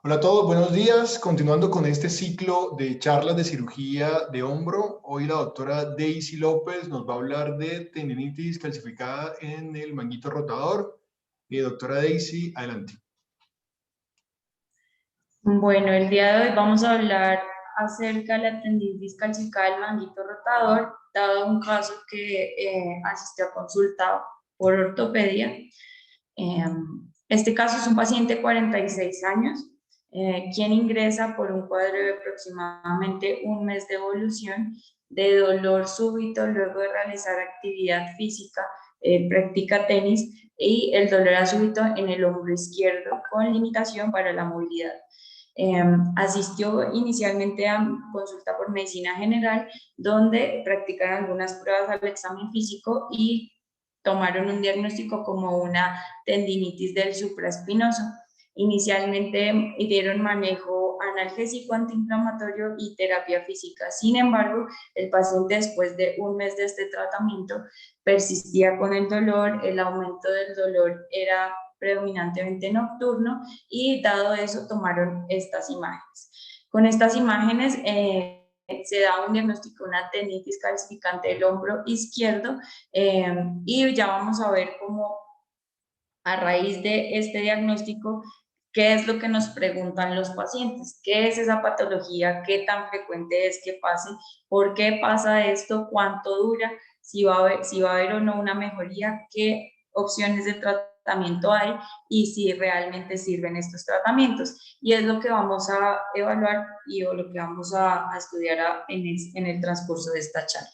Hola a todos, buenos días. Continuando con este ciclo de charlas de cirugía de hombro, hoy la doctora Daisy López nos va a hablar de tendinitis calcificada en el manguito rotador. Doctora Daisy, adelante. Bueno, el día de hoy vamos a hablar acerca de la tendinitis calcificada del manguito rotador, dado un caso que asistió a consulta por ortopedia. Este caso es un paciente de 46 años, quien ingresa por un cuadro de aproximadamente un mes de evolución de dolor súbito luego de realizar actividad física, practica tenis, y el dolor era súbito en el hombro izquierdo con limitación para la movilidad. Asistió inicialmente a consulta por medicina general, donde practicaron algunas pruebas al examen físico y tomaron un diagnóstico como una tendinitis del supraespinoso. Inicialmente dieron manejo analgésico, antiinflamatorio y terapia física. Sin embargo, el paciente, después de un mes de este tratamiento, persistía con el dolor, el aumento del dolor era predominantemente nocturno, y dado eso tomaron estas imágenes. Con estas imágenes se da un diagnóstico de una tendinitis calcificante del hombro izquierdo, y ya vamos a ver cómo, a raíz de este diagnóstico, qué es lo que nos preguntan los pacientes, qué es esa patología, qué tan frecuente es que pase, por qué pasa esto, cuánto dura, si va a haber o no una mejoría, qué opciones de tratamiento hay y si realmente sirven estos tratamientos. Y es lo que vamos a evaluar o lo que vamos a estudiar en el transcurso de esta charla.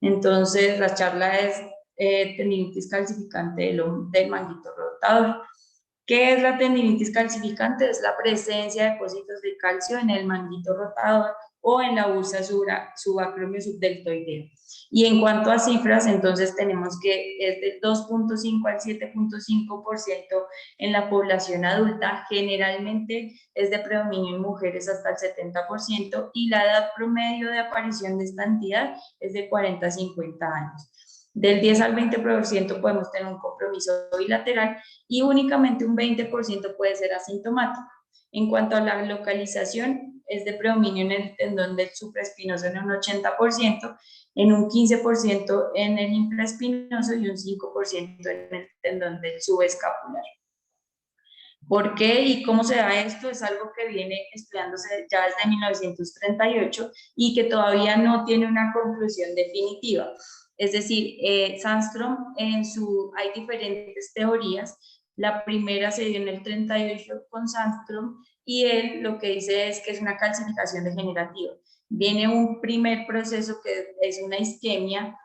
Entonces, la charla es tendinitis calcificante del manguito rotador. ¿Qué es la tendinitis calcificante? Es la presencia de depósitos de calcio en el manguito rotador o en la bursa subacromiosubdeltoidea. Y en cuanto a cifras, entonces tenemos que es de 2.5 al 7.5% en la población adulta, generalmente es de predominio en mujeres hasta el 70%, y la edad promedio de aparición de esta entidad es de 40 a 50 años. Del 10 al 20% podemos tener un compromiso bilateral y únicamente un 20% puede ser asintomático. En cuanto a la localización, es de predominio en el tendón del supraespinoso en un 80%, en un 15% en el infraespinoso y un 5% en el tendón del subescapular. ¿Por qué y cómo se da esto? Es algo que viene estudiándose ya desde 1938 y que todavía no tiene una conclusión definitiva. Es decir, Sandstrom, hay diferentes teorías. La primera se dio en el 38 con Sandstrom, y él lo que dice es que es una calcificación degenerativa. Viene un primer proceso que es una isquemia,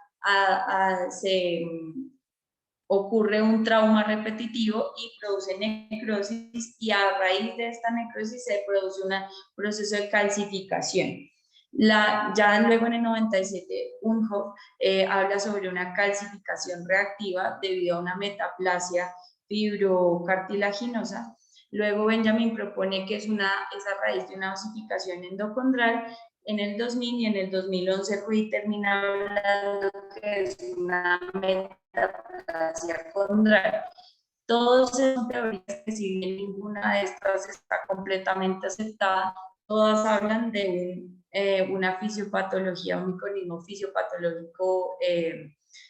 ocurre un trauma repetitivo y produce necrosis, y a raíz de esta necrosis se produce un proceso de calcificación. Ya luego en el 97, Unhoff habla sobre una calcificación reactiva debido a una metaplasia fibrocartilaginosa. Luego Benjamin propone que es a raíz de una osificación endocondral en el 2000, y en el 2011 Ruiz termina hablando que es una metaplasia condral. Todas son teorías que, si bien ninguna de estas está completamente aceptada, todas hablan de una fisiopatología, un mecanismo fisiopatológico,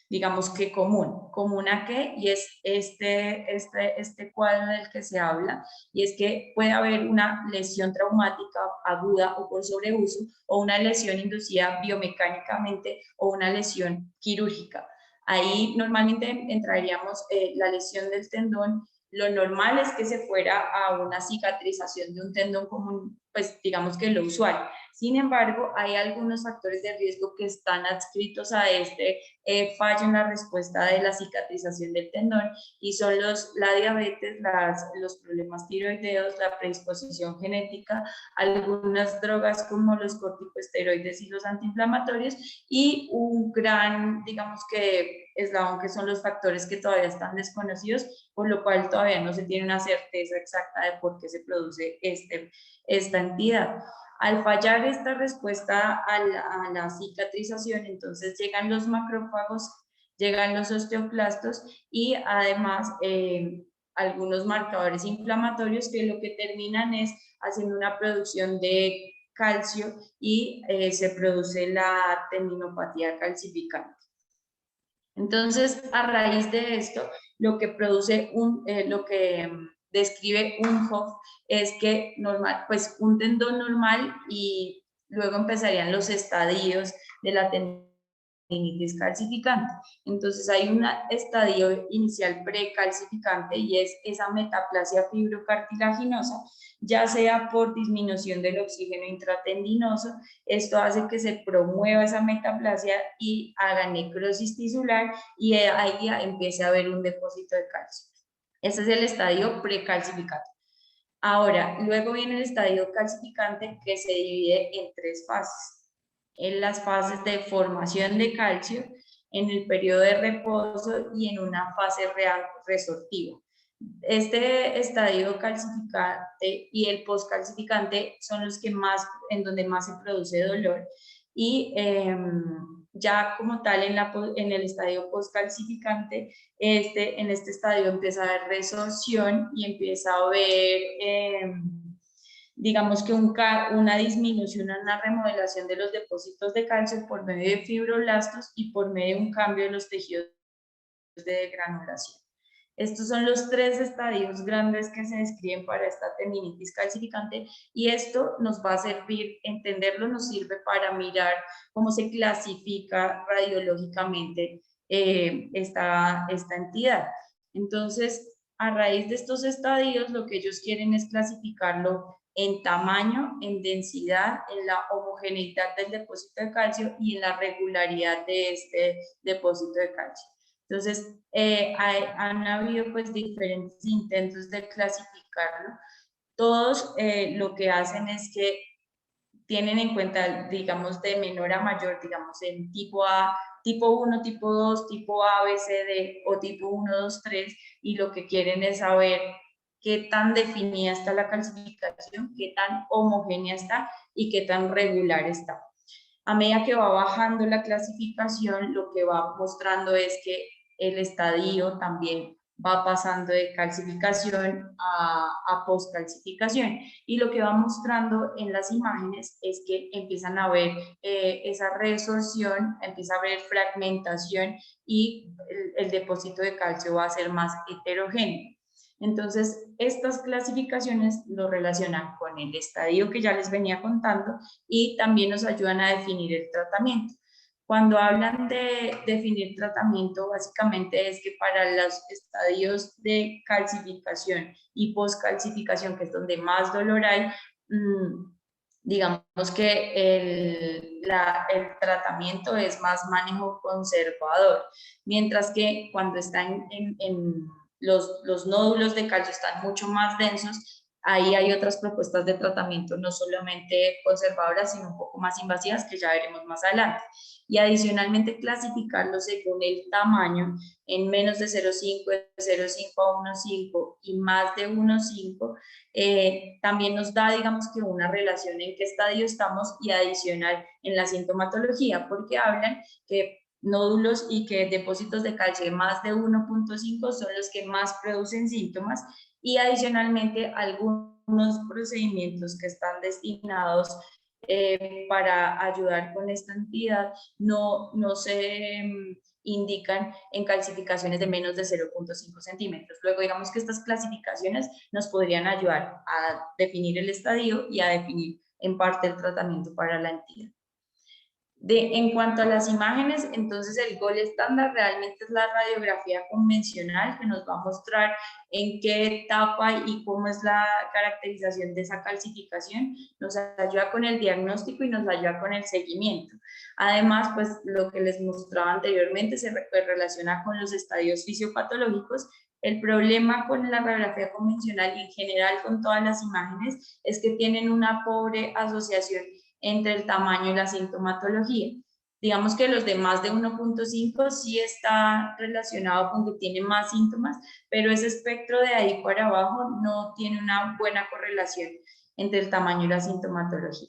digamos que común a qué, y es este cuadro del que se habla, y es que puede haber una lesión traumática aguda o por sobreuso, o una lesión inducida biomecánicamente, o una lesión quirúrgica. Ahí normalmente entraríamos la lesión del tendón. Lo normal es que se fuera a una cicatrización de un tendón común, pues digamos que lo usual. Sin embargo, hay algunos factores de riesgo que están adscritos a este fallo en la respuesta de la cicatrización del tendón, y son la diabetes, los problemas tiroideos, la predisposición genética, algunas drogas como los corticosteroides y los antiinflamatorios, y un gran, digamos que eslabón, que son los factores que todavía están desconocidos, por lo cual todavía no se tiene una certeza exacta de por qué se produce esta entidad. Al fallar esta respuesta a la cicatrización, entonces llegan los macrófagos, llegan los osteoclastos, y además algunos marcadores inflamatorios que lo que terminan es haciendo una producción de calcio y se produce la tendinopatía calcificante. Entonces, a raíz de esto, lo que produce lo que describe Unhoff es que pues un tendón normal y luego empezarían los estadios de la tendinitis calcificante. Entonces hay un estadio inicial precalcificante y es esa metaplasia fibrocartilaginosa, ya sea por disminución del oxígeno intratendinoso. Esto hace que se promueva esa metaplasia y haga necrosis tisular y ahí empiece a haber un depósito de calcio. Este es el estadio precalcificante. Ahora, luego viene el estadio calcificante, que se divide en 3 fases. En las fases de formación de calcio, en el periodo de reposo y en una fase resortiva. Este estadio calcificante y el postcalcificante son los que en donde más se produce dolor, y ya como tal en el estadio postcalcificante, en este estadio empieza a haber resorción y empieza a haber digamos que una disminución, una remodelación de los depósitos de calcio por medio de fibroblastos y por medio de un cambio de los tejidos de granulación. Estos son los 3 estadios grandes que se describen para esta tendinitis calcificante, y esto nos va a servir, entenderlo nos sirve para mirar cómo se clasifica radiológicamente esta entidad. Entonces, a raíz de estos estadios, lo que ellos quieren es clasificarlo en tamaño, en densidad, en la homogeneidad del depósito de calcio y en la regularidad de este depósito de calcio. Entonces, han habido pues diferentes intentos de clasificarlo. Todos lo que hacen es que tienen en cuenta, digamos, de menor a mayor, digamos, en tipo A, tipo 1, tipo 2, tipo A, B, C, D, o tipo 1, 2, 3, y lo que quieren es saber qué tan definida está la calcificación, qué tan homogénea está y qué tan regular está. A medida que va bajando la clasificación, lo que va mostrando es que el estadio también va pasando de calcificación a postcalcificación, y lo que va mostrando en las imágenes es que empiezan a ver esa resorción, empieza a haber fragmentación y el depósito de calcio va a ser más heterogéneo. Entonces, estas clasificaciones lo relacionan con el estadio que ya les venía contando y también nos ayudan a definir el tratamiento. Cuando hablan de definir tratamiento, básicamente es que para los estadios de calcificación y postcalcificación, que es donde más dolor hay, digamos que el tratamiento es más manejo conservador, mientras que cuando están los nódulos de calcio están mucho más densos, ahí hay otras propuestas de tratamiento, no solamente conservadoras, sino un poco más invasivas, que ya veremos más adelante. Y adicionalmente clasificarlo según el tamaño, en menos de 0,5, de 0,5 a 1,5 y más de 1,5, también nos da, digamos, que una relación en qué estadio estamos, y adicional en la sintomatología, porque hablan que nódulos y que depósitos de calcio de más de 1,5 son los que más producen síntomas, y adicionalmente algunos procedimientos que están destinados para ayudar con esta entidad no se indican en calcificaciones de menos de 0,5 centímetros. Luego, digamos que estas clasificaciones nos podrían ayudar a definir el estadio y a definir en parte el tratamiento para la entidad. En cuanto a las imágenes, entonces el gol estándar realmente es la radiografía convencional, que nos va a mostrar en qué etapa y cómo es la caracterización de esa calcificación. Nos ayuda con el diagnóstico y nos ayuda con el seguimiento. Además, pues lo que les mostraba anteriormente se relaciona con los estadios fisiopatológicos. El problema con la radiografía convencional y en general con todas las imágenes es que tienen una pobre asociación entre el tamaño y la sintomatología. Digamos que los de más de 1,5 sí está relacionado con que tiene más síntomas, pero ese espectro de ahí para abajo no tiene una buena correlación entre el tamaño y la sintomatología.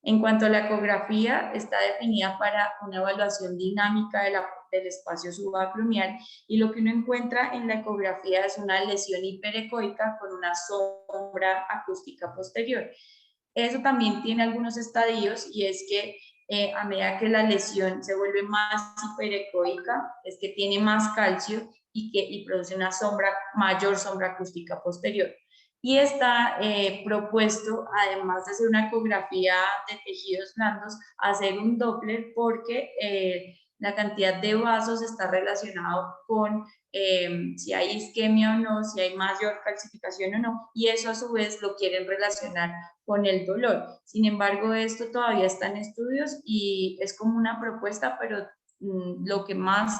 En cuanto a la ecografía, está definida para una evaluación dinámica del espacio subacromial, y lo que uno encuentra en la ecografía es una lesión hiperecoica con una sombra acústica posterior. Eso también tiene algunos estadios, y es que a medida que la lesión se vuelve más hiperecoica, es que tiene más calcio y produce una mayor sombra acústica posterior. Y está propuesto, además de hacer una ecografía de tejidos blandos, hacer un Doppler, porque la cantidad de vasos está relacionado con si hay isquemia o no, si hay mayor calcificación o no, y eso a su vez lo quieren relacionar con el dolor. Sin embargo, esto todavía está en estudios y es como una propuesta, pero lo que más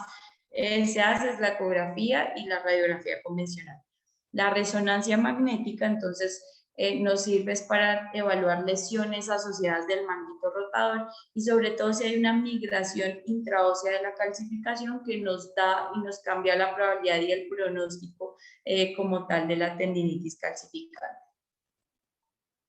se hace es la ecografía y la radiografía convencional. La resonancia magnética, entonces, nos sirve para evaluar lesiones asociadas del manguito rotador, y sobre todo si hay una migración intraósea de la calcificación que nos da y nos cambia la probabilidad y el pronóstico como tal de la tendinitis calcificante.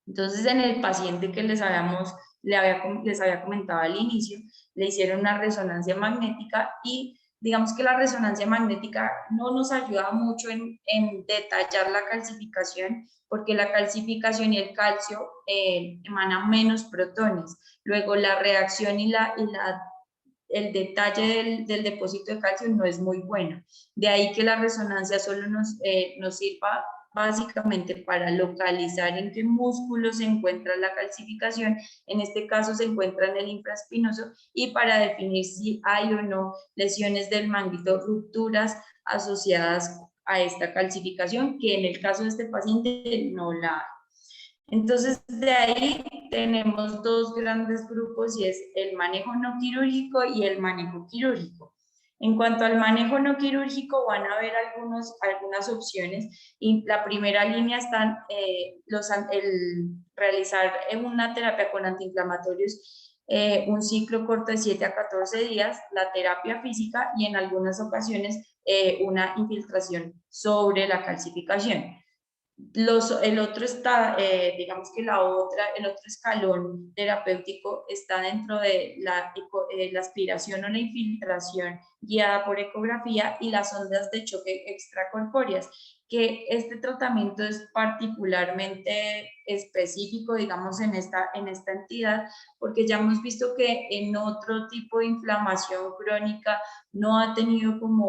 Entonces, en el paciente que les había comentado al inicio, le hicieron una resonancia magnética, y digamos que la resonancia magnética no nos ayuda mucho en detallar la calcificación, porque la calcificación y el calcio emanan menos protones. Luego, la reacción y el detalle del depósito de calcio no es muy bueno. De ahí que la resonancia solo nos sirva básicamente para localizar en qué músculo se encuentra la calcificación, en este caso se encuentra en el infraespinoso, y para definir si hay o no lesiones del manguito, rupturas asociadas a esta calcificación, que en el caso de este paciente no la hay. Entonces, de ahí tenemos dos grandes grupos, y es el manejo no quirúrgico y el manejo quirúrgico. En cuanto al manejo no quirúrgico, van a haber algunas opciones, y la primera línea están el realizar una terapia con antiinflamatorios, un ciclo corto de 7 a 14 días, la terapia física y en algunas ocasiones una infiltración sobre la calcificación. El otro está, digamos que el otro escalón terapéutico está dentro de la aspiración o la infiltración guiada por ecografía y las ondas de choque extracorpóreas, que este tratamiento es particularmente específico, digamos, en esta entidad, porque ya hemos visto que en otro tipo de inflamación crónica no ha tenido como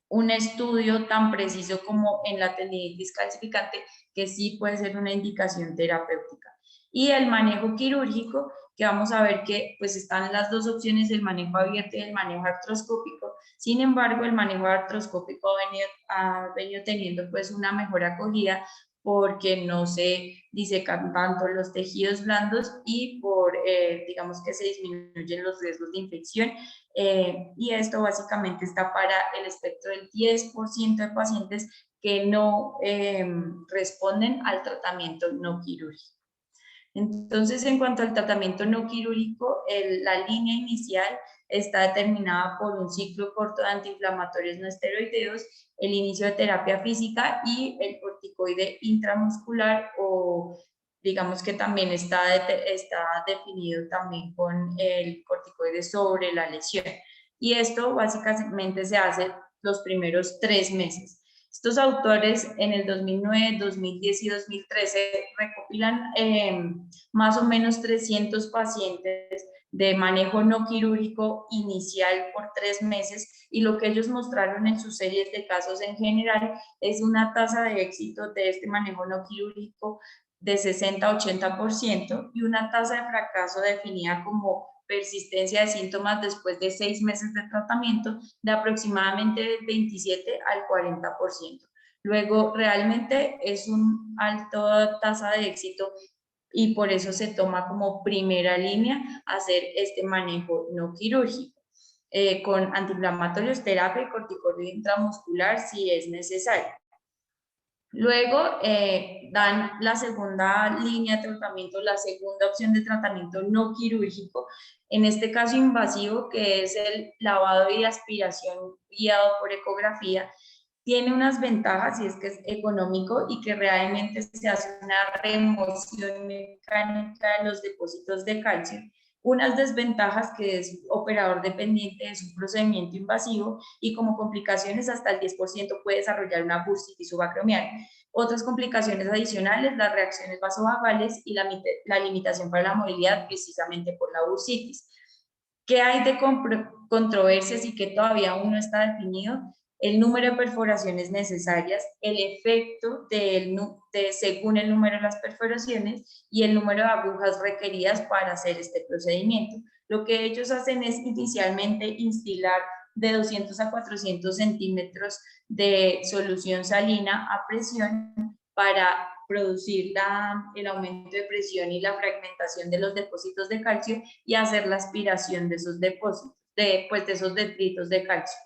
un estudio tan preciso como en la tendinitis calcificante, que sí puede ser una indicación terapéutica. Y el manejo quirúrgico, que vamos a ver que pues están las dos opciones, el manejo abierto y el manejo artroscópico. Sin embargo, el manejo artroscópico ha venido teniendo pues una mejor acogida, porque no se disecan tanto los tejidos blandos y digamos que se disminuyen los riesgos de infección. Y esto básicamente está para el espectro del 10% de pacientes que no responden al tratamiento no quirúrgico. Entonces, en cuanto al tratamiento no quirúrgico, la línea inicial está determinada por un ciclo corto de antiinflamatorios no esteroideos, el inicio de terapia física y el corticoide intramuscular, o digamos que también está definido también con el corticoide sobre la lesión. Y esto básicamente se hace los primeros 3 meses. Estos autores en el 2009, 2010 y 2013 recopilan más o menos 300 pacientes de manejo no quirúrgico inicial por 3 meses, y lo que ellos mostraron en sus series de casos en general es una tasa de éxito de este manejo no quirúrgico de 60 a 80%, y una tasa de fracaso definida como persistencia de síntomas después de 6 meses de tratamiento de aproximadamente del 27 al 40%. Luego, realmente es una alta tasa de éxito, y por eso se toma como primera línea hacer este manejo no quirúrgico, con antiinflamatorios, terapia y corticoide intramuscular si es necesario. Luego dan la segunda línea de tratamiento, la segunda opción de tratamiento no quirúrgico, en este caso invasivo, que es el lavado y aspiración guiado por ecografía. Tiene unas ventajas y es que es económico y que realmente se hace una remoción mecánica de los depósitos de calcio. Unas desventajas que es operador dependiente, es un procedimiento invasivo y como complicaciones hasta el 10% puede desarrollar una bursitis subacromial. Otras complicaciones adicionales, las reacciones vasovagales y la limitación para la movilidad precisamente por la bursitis. ¿Qué hay de controversias y que todavía aún no está definido? El número de perforaciones necesarias, el efecto según el número de las perforaciones y el número de agujas requeridas para hacer este procedimiento. Lo que ellos hacen es inicialmente instilar de 200 a 400 centímetros de solución salina a presión para producir el aumento de presión y la fragmentación de los depósitos de calcio y hacer la aspiración de esos depósitos, de esos detritos de calcio.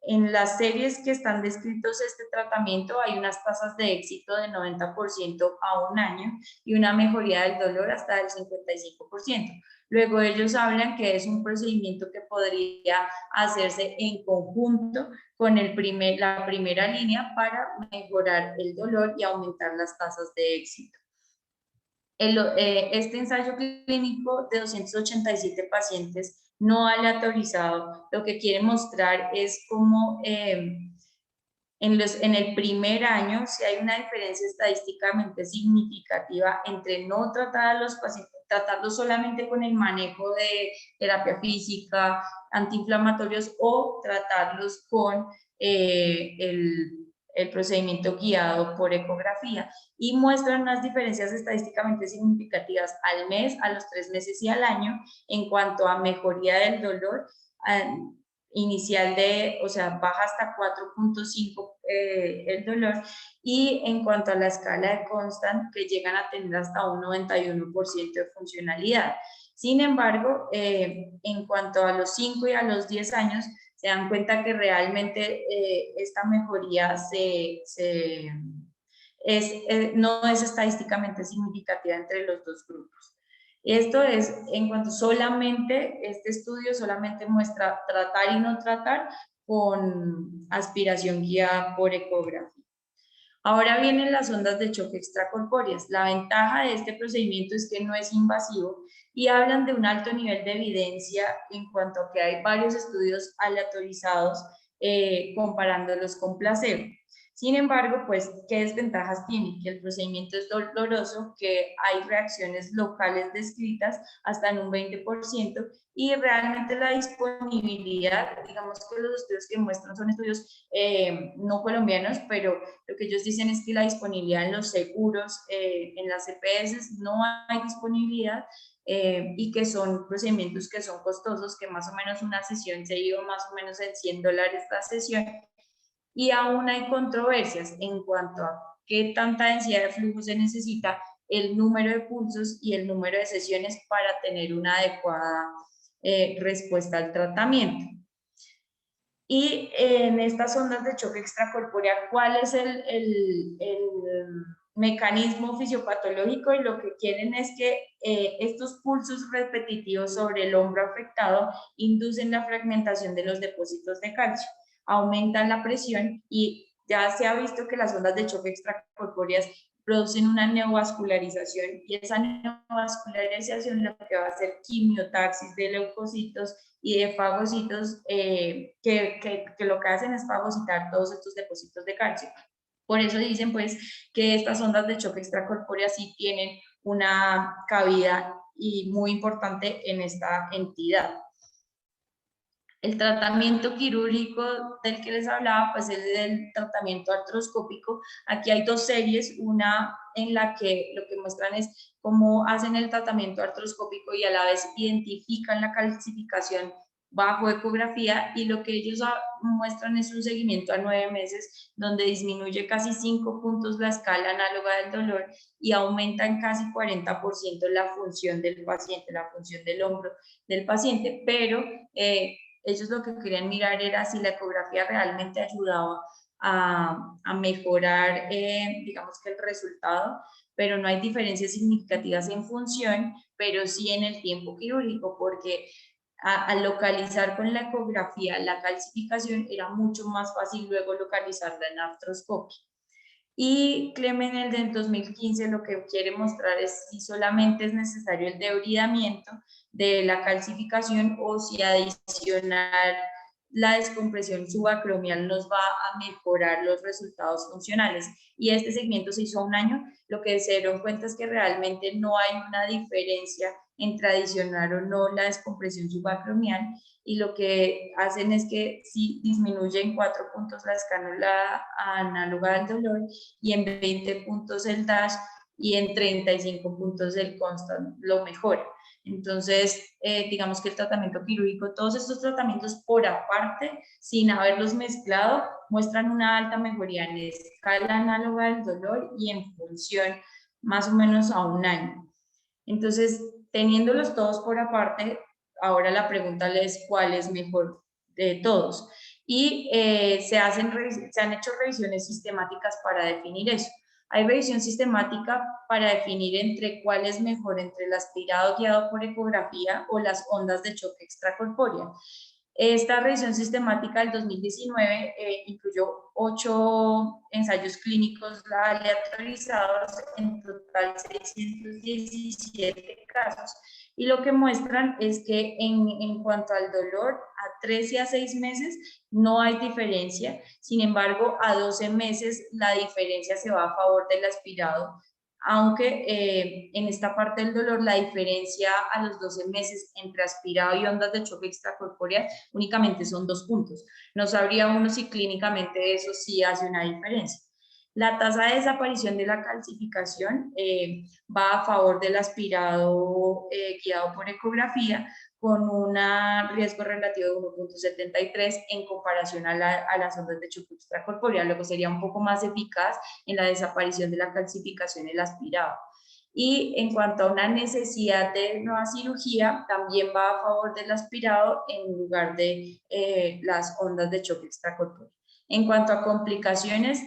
En las series que están descritos este tratamiento hay unas tasas de éxito de 90% a un año y una mejoría del dolor hasta del 55%. Luego ellos hablan que es un procedimiento que podría hacerse en conjunto con la primera línea para mejorar el dolor y aumentar las tasas de éxito. Este ensayo clínico de 287 pacientes no aleatorizado lo que quiere mostrar es cómo en el primer año si hay una diferencia estadísticamente significativa entre no tratar a los pacientes, tratarlos solamente con el manejo de terapia física, antiinflamatorios o tratarlos con el procedimiento guiado por ecografía y muestran unas diferencias estadísticamente significativas al mes, a los 3 meses y al año en cuanto a mejoría del dolor inicial baja hasta 4.5 el dolor y en cuanto a la escala de Constant que llegan a tener hasta un 91% de funcionalidad. Sin embargo, en cuanto a los 5 y a los 10 años, se dan cuenta que realmente esta mejoría no es estadísticamente significativa entre los dos grupos. Esto es en cuanto este estudio solamente muestra tratar y no tratar con aspiración guiada por ecografía. Ahora vienen las ondas de choque extracorpóreas. La ventaja de este procedimiento es que no es invasivo y hablan de un alto nivel de evidencia en cuanto a que hay varios estudios aleatorizados comparándolos con placebo. Sin embargo, pues, ¿qué desventajas tiene? Que el procedimiento es doloroso, que hay reacciones locales descritas hasta en un 20% y realmente la disponibilidad, digamos que los estudios que muestran son estudios no colombianos, pero lo que ellos dicen es que la disponibilidad en los seguros, en las EPS no hay disponibilidad y que son procedimientos que son costosos, que más o menos una sesión se lleva más o menos en $100 la sesión y aún hay controversias en cuanto a qué tanta densidad de flujo se necesita, el número de pulsos y el número de sesiones para tener una adecuada respuesta al tratamiento. Y en estas ondas de choque extracorpórea, ¿cuál es el mecanismo fisiopatológico? Y lo que quieren es que estos pulsos repetitivos sobre el hombro afectado inducen la fragmentación de los depósitos de calcio, aumentan la presión y ya se ha visto que las ondas de choque extracorpóreas producen una neovascularización y esa neovascularización lo que va a hacer quimiotaxis de leucocitos y de fagocitos que lo que hacen es fagocitar todos estos depósitos de calcio. Por eso dicen pues que estas ondas de choque extracorpórea sí tienen una cabida y muy importante en esta entidad. El tratamiento quirúrgico del que les hablaba, pues es el tratamiento artroscópico. Aquí hay dos series, una en la que lo que muestran es cómo hacen el tratamiento artroscópico y a la vez identifican la calcificación bajo ecografía y lo que ellos muestran es un seguimiento a 9 meses donde disminuye casi 5 puntos la escala análoga del dolor y aumenta en casi 40% la función del paciente, la función del hombro del paciente, pero ellos lo que querían mirar era si la ecografía realmente ayudaba a mejorar, digamos que el resultado, pero no hay diferencias significativas en función, pero sí en el tiempo quirúrgico, porque Al localizar con la ecografía la calcificación, era mucho más fácil luego localizarla en artroscopia. Y Clemenel del 2015 lo que quiere mostrar es si solamente es necesario el debridamiento de la calcificación o si adicional la descompresión subacromial nos va a mejorar los resultados funcionales. Y este segmento se hizo un año, lo que se dieron cuenta es que realmente no hay una diferencia entre adicionar o no la descompresión subacromial, y lo que hacen es que si disminuye en 4 puntos la escáneula análoga del dolor y en 20 puntos el DASH y en 35 puntos el constant lo mejora. Entonces, digamos que el tratamiento quirúrgico, todos estos tratamientos por aparte, sin haberlos mezclado, muestran una alta mejoría en escala análoga del dolor y en función más o menos a un año. Entonces, teniéndolos todos por aparte, ahora la pregunta es cuál es mejor de todos. Y se han hecho revisiones sistemáticas para definir eso. Hay revisión sistemática para definir entre cuál es mejor, entre el aspirado guiado por ecografía o las ondas de choque extracorpórea. Esta revisión sistemática del 2019 incluyó 8 ensayos clínicos aleatorizados, en total 617 casos, y lo que muestran es que en cuanto al dolor, a 3 y a 6 meses no hay diferencia, sin embargo, a 12 meses la diferencia se va a favor del aspirado, aunque en esta parte del dolor la diferencia a los 12 meses entre aspirado y ondas de choque extracorpóreas únicamente son 2 puntos. No sabría uno si clínicamente eso sí hace una diferencia. La tasa de desaparición de la calcificación va a favor del aspirado guiado por ecografía, con un riesgo relativo de 1.73 en comparación a las ondas de choque extracorpóreal, luego sería un poco más eficaz en la desaparición de la calcificación el aspirado. Y en cuanto a una necesidad de nueva cirugía, también va a favor del aspirado en lugar de las ondas de choque extracorpóreo. En cuanto a complicaciones,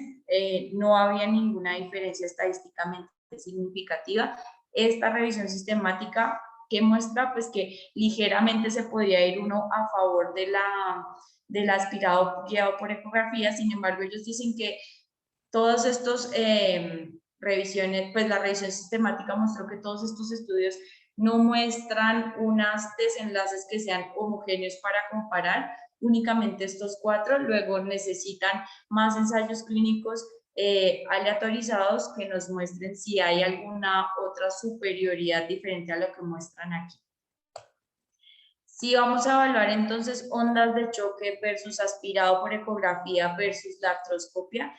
no había ninguna diferencia estadísticamente significativa. Esta revisión sistemática que muestra pues que ligeramente se podría ir uno a favor del aspirado guiado por ecografía. Sin embargo, ellos dicen que todos estos revisiones, pues la revisión sistemática mostró que todos estos estudios no muestran unos desenlaces que sean homogéneos para comparar, únicamente estos 4, luego necesitan más ensayos clínicos aleatorizados que nos muestren si hay alguna otra superioridad diferente a lo que muestran aquí. Si vamos a evaluar entonces ondas de choque versus aspirado por ecografía versus la artroscopia,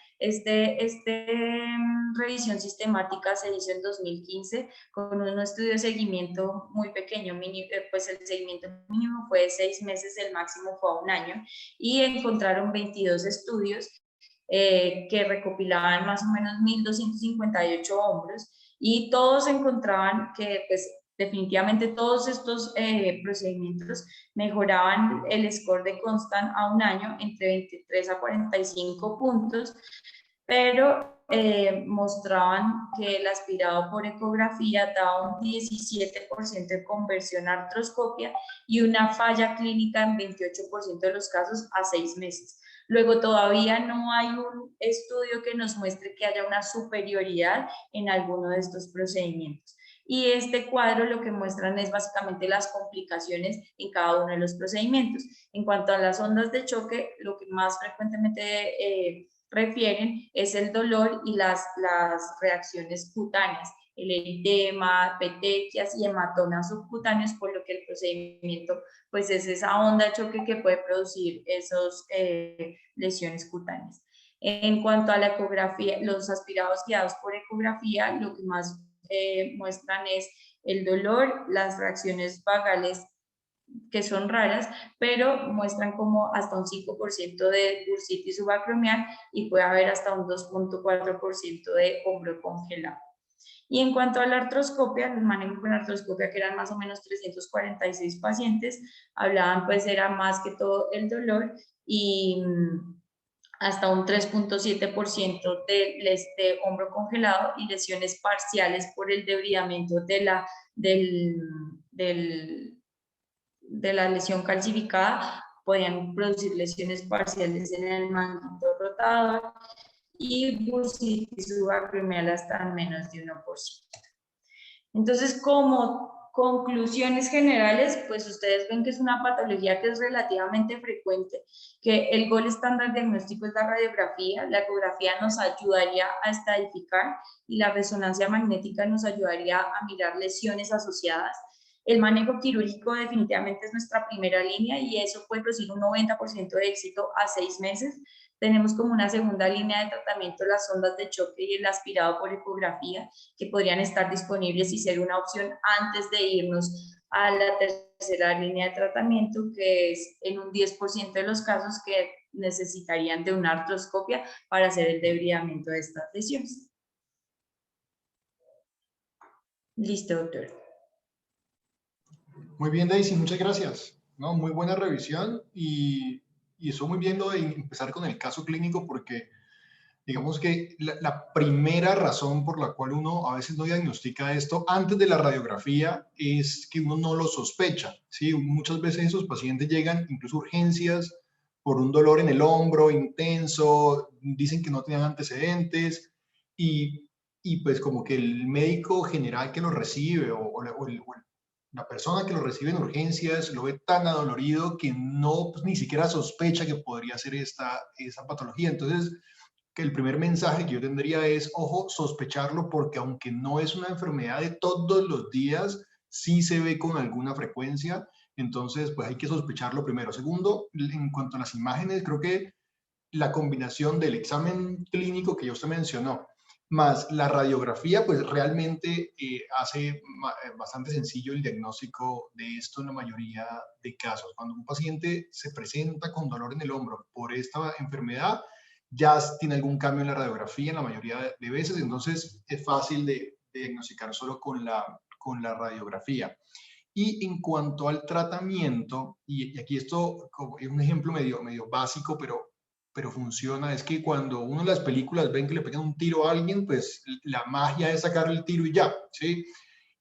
revisión sistemática se hizo en 2015 con un estudio de seguimiento muy pequeño, pues el seguimiento mínimo fue de 6 meses, el máximo fue a un año, y encontraron 22 estudios que recopilaban más o menos 1.258 hombros, y todos encontraban que pues definitivamente todos estos procedimientos mejoraban el score de Constant a un año entre 23 a 45 puntos, pero mostraban que el aspirado por ecografía daba un 17% de conversión a artroscopia y una falla clínica en 28% de los casos a 6 meses. Luego todavía no hay un estudio que nos muestre que haya una superioridad en alguno de estos procedimientos. Y este cuadro lo que muestran es básicamente las complicaciones en cada uno de los procedimientos. En cuanto a las ondas de choque, lo que más frecuentemente refieren es el dolor y las reacciones cutáneas, el eritema, petequias y hematomas subcutáneos, por lo que el procedimiento pues es esa onda de choque que puede producir esas lesiones cutáneas. En cuanto a la ecografía, los aspirados guiados por ecografía, lo que más muestran es el dolor, las reacciones vagales que son raras, pero muestran como hasta un 5% de bursitis subacromial y puede haber hasta un 2.4% de hombro congelado. Y en cuanto a la artroscopia, los manejos con artroscopia, que eran más o menos 346 pacientes, hablaban pues era más que todo el dolor y hasta un 3.7% de hombro congelado y lesiones parciales por el debridamiento del de la lesión calcificada, podían producir lesiones parciales en el manguito rotador y bursitis subacromial hasta menos de 1%. Entonces, como conclusiones generales, pues ustedes ven que es una patología que es relativamente frecuente, que el gol estándar diagnóstico es la radiografía, la ecografía nos ayudaría a estadificar y la resonancia magnética nos ayudaría a mirar lesiones asociadas. El manejo quirúrgico definitivamente es nuestra primera línea y eso puede producir un 90% de éxito a 6 meses. Tenemos como una segunda línea de tratamiento las ondas de choque y el aspirado por ecografía, que podrían estar disponibles y ser una opción antes de irnos a la tercera línea de tratamiento, que es en un 10% de los casos que necesitarían de una artroscopia para hacer el debridamiento de estas lesiones. Listo, doctor. Muy bien, Daisy, muchas gracias. No, muy buena revisión y eso muy bien lo de empezar con el caso clínico porque digamos que la primera razón por la cual uno a veces no diagnostica esto antes de la radiografía es que uno no lo sospecha, ¿sí? Muchas veces esos pacientes llegan incluso a urgencias por un dolor en el hombro intenso, dicen que no tenían antecedentes y pues como que el médico general que lo recibe o la persona que lo recibe en urgencias lo ve tan adolorido que no, pues, ni siquiera sospecha que podría ser esa patología. Entonces, que el primer mensaje que yo tendría es, ojo, sospecharlo porque aunque no es una enfermedad de todos los días, sí se ve con alguna frecuencia, entonces pues hay que sospecharlo primero. Segundo, en cuanto a las imágenes, creo que la combinación del examen clínico que ya usted mencionó, más la radiografía, pues realmente hace bastante sencillo el diagnóstico de esto en la mayoría de casos. Cuando un paciente se presenta con dolor en el hombro por esta enfermedad, ya tiene algún cambio en la radiografía en la mayoría de veces, entonces es fácil de diagnosticar solo con la radiografía. Y en cuanto al tratamiento, y aquí esto es un ejemplo medio básico, pero funciona, es que cuando uno en las películas ven que le pegan un tiro a alguien, pues la magia es sacarle el tiro y ya, ¿sí?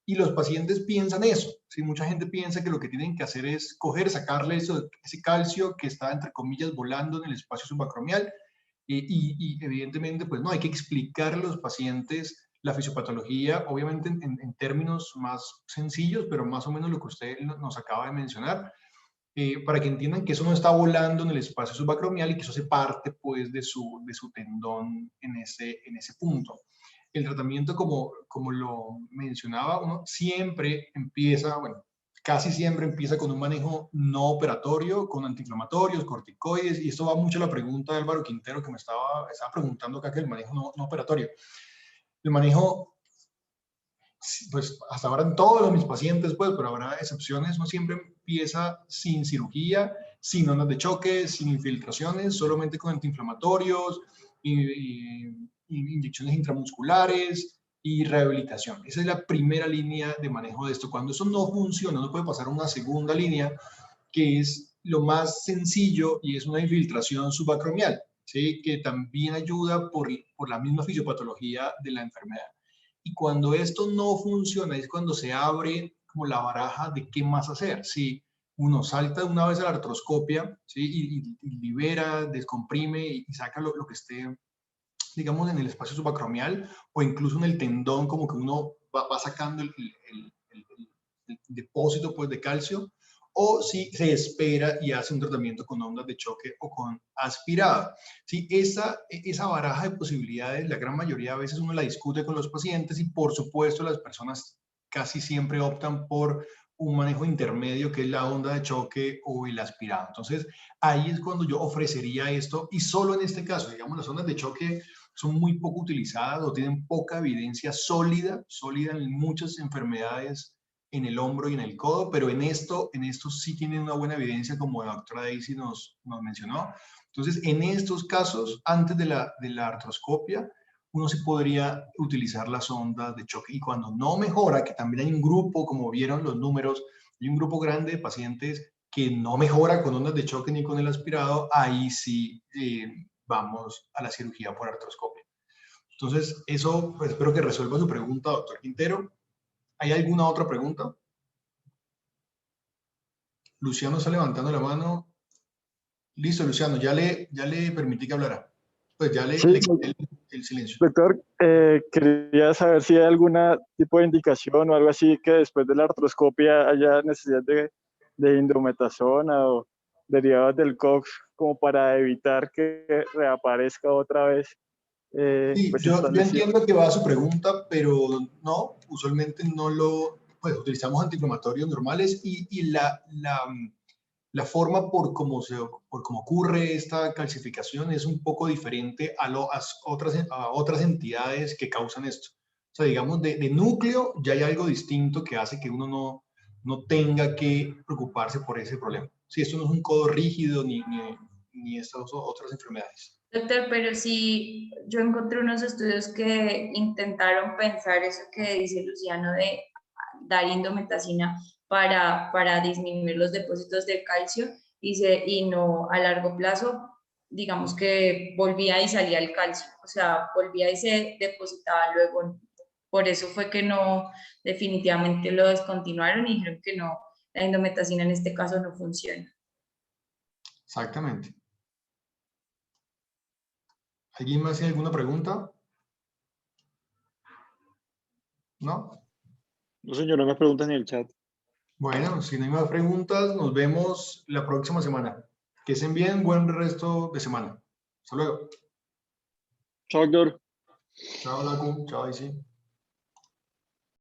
Y los pacientes piensan eso, ¿sí? Mucha gente piensa que lo que tienen que hacer es coger, sacarle ese calcio que está, entre comillas, volando en el espacio subacromial, y evidentemente, pues no, hay que explicar a los pacientes la fisiopatología, obviamente en términos más sencillos, pero más o menos lo que usted nos acaba de mencionar, para que entiendan que eso no está volando en el espacio subacromial y que eso hace parte pues de su tendón en ese punto. El tratamiento, como lo mencionaba, uno siempre empieza, bueno, casi siempre empieza con un manejo no operatorio, con antiinflamatorios, corticoides, y esto va mucho a la pregunta de Álvaro Quintero que me estaba preguntando acá que el manejo no operatorio. El manejo, pues hasta ahora en todos mis pacientes, pues, pero habrá excepciones, no siempre empieza sin cirugía, sin ondas de choque, sin infiltraciones, solamente con antiinflamatorios, inyecciones intramusculares y rehabilitación. Esa es la primera línea de manejo de esto. Cuando eso no funciona, uno puede pasar a una segunda línea, que es lo más sencillo y es una infiltración subacromial, ¿sí? Que también ayuda por la misma fisiopatología de la enfermedad. Y cuando esto no funciona es cuando se abre como la baraja de qué más hacer. Si uno salta una vez a la artroscopia, ¿sí? y libera, descomprime y saca lo que esté, digamos, en el espacio subacromial o incluso en el tendón, como que uno va sacando el depósito pues, de calcio, o si se espera y hace un tratamiento con ondas de choque o con aspirada. ¿Sí? Esa baraja de posibilidades, la gran mayoría de veces uno la discute con los pacientes y por supuesto las personas casi siempre optan por un manejo intermedio que es la onda de choque o el aspirado. Entonces ahí es cuando yo ofrecería esto y solo en este caso, digamos, las ondas de choque son muy poco utilizadas o tienen poca evidencia sólida en muchas enfermedades en el hombro y en el codo, pero en esto sí tienen una buena evidencia, como la doctora Daisy nos mencionó. Entonces, en estos casos, antes de la artroscopia, uno sí podría utilizar las ondas de choque. Y cuando no mejora, que también hay un grupo, como vieron los números, hay un grupo grande de pacientes que no mejora con ondas de choque ni con el aspirado, ahí sí vamos a la cirugía por artroscopia. Entonces, eso pues, espero que resuelva su pregunta, doctor Quintero. ¿Hay alguna otra pregunta? Luciano está levantando la mano. Listo, Luciano, ya le permití que hablara. Pues ya Sí, le quité el silencio. doctor, quería saber si hay algún tipo de indicación o algo así que después de la artroscopia haya necesidad de indometazona o derivados del COX como para evitar que reaparezca otra vez Sí, pues yo esta lesión. entiendo que va a su pregunta, pero no, usualmente no pues utilizamos antiinflamatorios normales y la forma por cómo ocurre esta calcificación es un poco diferente a otras entidades que causan esto. O sea, digamos, de núcleo ya hay algo distinto que hace que uno no tenga que preocuparse por ese problema. Sí, esto no es un codo rígido ni estas otras enfermedades. Doctor, pero sí, yo encontré unos estudios que intentaron pensar eso que dice Luciano de dar indometacina para disminuir los depósitos de calcio y no a largo plazo, digamos que volvía y salía el calcio, o sea, volvía y se depositaba luego. Por eso fue que no, definitivamente lo descontinuaron y dijeron que no, la indometacina en este caso no funciona. Exactamente. ¿Alguien más tiene alguna pregunta? ¿No? No, señor, no me preguntan en el chat. Bueno, si no hay más preguntas, nos vemos la próxima semana. Que estén bien, buen resto de semana. Hasta luego. Chao, doctor. Chao, Lacu. Chao, Isi.